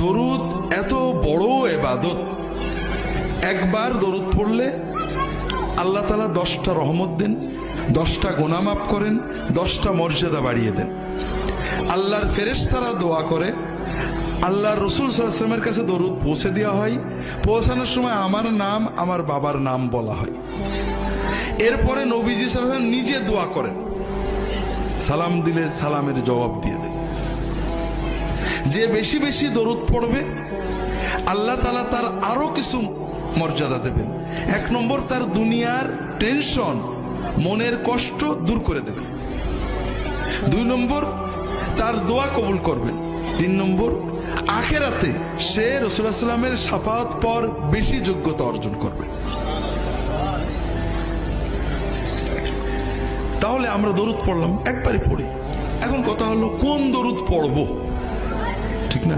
দরুদ এত বড় ইবাদত, একবার দরুদ পড়লে আল্লাহ তাআলা 10টা রহমত দেন, 10টা গুনাহ মাফ করেন, 10টা মর্যাদা বাড়িয়ে দেন। আল্লাহর ফেরেশতারা দোয়া করে, আল্লাহর রাসূল সাল্লাল্লাহু আলাইহি ওয়াসাল্লামের কাছে দরুদ পৌঁছে দেওয়া হয়। পৌঁছানোর সময় আমার নাম, আমার বাবার নাম বলা হয়। এরপরে নবীজি সাল্লাল্লাহু আলাইহি ওয়াসাল্লাম নিজে দোয়া করেন, সালাম দিলে সালামের জবাব দিয়ে দেন। যে বেশি বেশি দরুদ পড়বে আল্লাহ তাআলা তার আরো কিছু মর্যাদা দেবেন। 1 নম্বর, তার দুনিয়ার টেনশন, মনের কষ্ট দূর করে দেবেন। 2 নম্বর, তার দোয়া কবুল করবেন। 3 নম্বর, আখিরাতে সে রাসূলুল্লাহ সাল্লাল্লাহু আলাইহি ওয়াসাল্লামের শাফাআত পাওয়ার বেশি যোগ্যতা অর্জন করবে। তাহলে আমরা দরুদ পড়লাম, একবারই পড়ি। এখন কথা হলো কোন দরুদ পড়বো, ঠিক না?